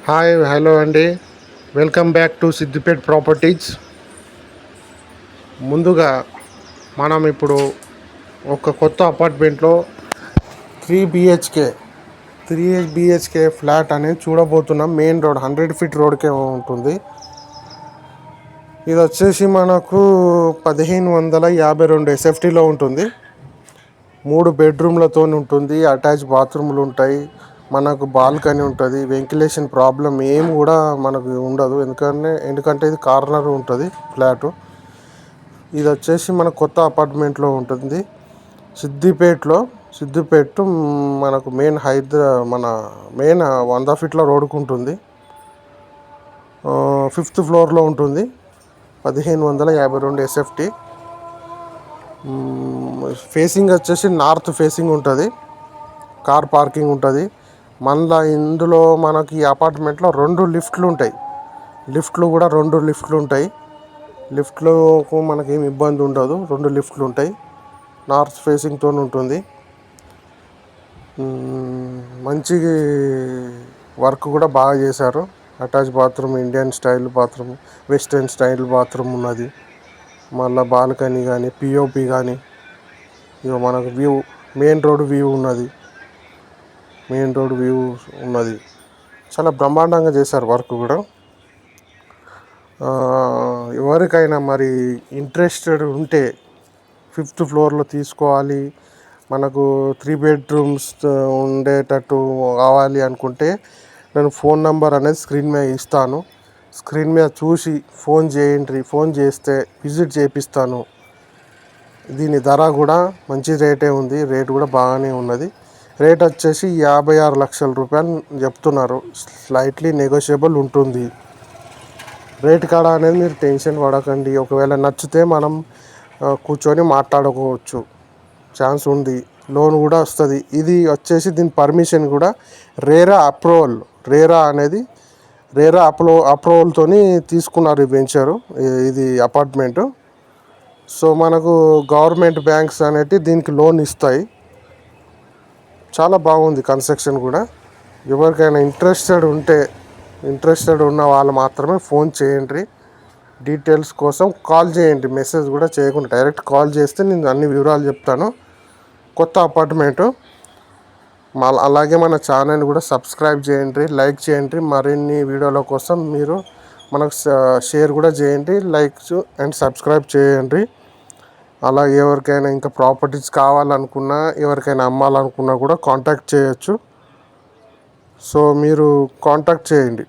Hi hello అండి. Welcome back to Siddipet properties. ముందుగా మనం ఇప్పుడు ఒక కొత్త అపార్ట్మెంట్లో త్రీ బిహెచ్కే ఫ్లాట్ అనేది చూడబోతున్నాం. మెయిన్ రోడ్ 100 ఫీట్ రోడ్కే ఉంటుంది. ఇది వచ్చేసి మనకు 1552 ఎస్ఎఫ్టీలో ఉంటుంది. 3 బెడ్రూమ్లతో ఉంటుంది. అటాచ్ బాత్రూమ్లు ఉంటాయి. మనకు బాల్కనీ ఉంటుంది. వెంటిలేషన్ ప్రాబ్లం ఏం కూడా మనకు ఉండదు. ఎందుకంటే ఇది కార్నర్ ఉంటుంది ఫ్లాటు. ఇది వచ్చేసి మన కొత్త అపార్ట్మెంట్లో ఉంటుంది. సిద్దిపేట మనకు మన మెయిన్ 100 ఫీట్ల రోడ్డుకు ఉంటుంది. 5th ఫ్లోర్లో ఉంటుంది. 1552 ఎస్ఎఫ్టీ. ఫేసింగ్ వచ్చేసి నార్త్ ఫేసింగ్ ఉంటుంది. కార్ పార్కింగ్ ఉంటుంది. మళ్ళీ ఇందులో మనకి ఈ అపార్ట్మెంట్లో 2 లిఫ్ట్లు ఉంటాయి. కూడా 2 లిఫ్ట్లు ఉంటాయి. లిఫ్ట్లకు మనకేం ఇబ్బంది ఉండదు. 2 లిఫ్ట్లు ఉంటాయి. నార్త్ ఫేసింగ్తో ఉంటుంది. మంచి వర్క్ కూడా బాగా చేశారు. Attach bathroom, Indian style bathroom, western style bathroom ఉన్నది. మళ్ళీ బాల్కనీ కానీ, పిఓపి కానీ, ఇక మనకు మెయిన్ రోడ్ వ్యూ ఉన్నది. చాలా బ్రహ్మాండంగా చేశారు వర్క్ కూడా. ఎవరికైనా మరి ఇంట్రెస్టెడ్ ఉంటే 5th ఫ్లోర్లో తీసుకోవాలి, మనకు 3 బెడ్రూమ్స్ ఉండేటట్టు కావాలి అనుకుంటే నేను ఫోన్ నెంబర్ అనేది స్క్రీన్ మీద ఇస్తాను. స్క్రీన్ మీద చూసి ఫోన్ చేయండి. ఫోన్ చేస్తే విజిట్ చేపిస్తాను. దీని ధర కూడా మంచి రేటే ఉంది. రేట్ కూడా బాగానే ఉన్నది. రేట్ వచ్చేసి 56 లక్షల రూపాయలు చెప్తున్నారు. స్లైట్లీ నెగోషియబుల్ ఉంటుంది. రేట్ కాడ అనేది మీరు టెన్షన్ పడకండి. ఒకవేళ నచ్చితే మనం కూర్చొని మాట్లాడుకోవచ్చు. ఛాన్స్ ఉంది. లోన్ కూడా వస్తుంది. ఇది వచ్చేసి దీని పర్మిషన్ కూడా రేరా అప్రూవల్తో తీసుకున్నారు ఈ వెంచరు, ఇది అపార్ట్మెంటు. సో మనకు గవర్నమెంట్ బ్యాంక్స్ అనేవి దీనికి లోన్ ఇస్తాయి. చాలా బాగుంది కన్స్ట్రక్షన్ కూడా. ఎవరికైనా ఇంట్రెస్టెడ్ ఉన్న వాళ్ళు మాత్రమే ఫోన్ చేయండి. డీటెయిల్స్ కోసం కాల్ చేయండి. మెసేజ్ కూడా చేయకుండా డైరెక్ట్ కాల్ చేస్తే నేను అన్ని వివరాలు చెప్తాను. కొత్త అపార్ట్మెంటు. అలాగే మన ఛానల్ కూడా సబ్స్క్రైబ్ చేయండి, లైక్ చేయండి. మరిన్ని వీడియోల కోసం మీరు మనకు షేర్ కూడా చేయండి. లైక్ అండ్ సబ్స్క్రైబ్ చేయండి. అలాగే ఎవరికైనా ఇంకా ప్రాపర్టీస్ కావాలనుకున్నా, ఎవరికైనా అమ్మాలనుకున్నా కూడా కాంటాక్ట్ చేయొచ్చు. సో మీరు కాంటాక్ట్ చేయండి.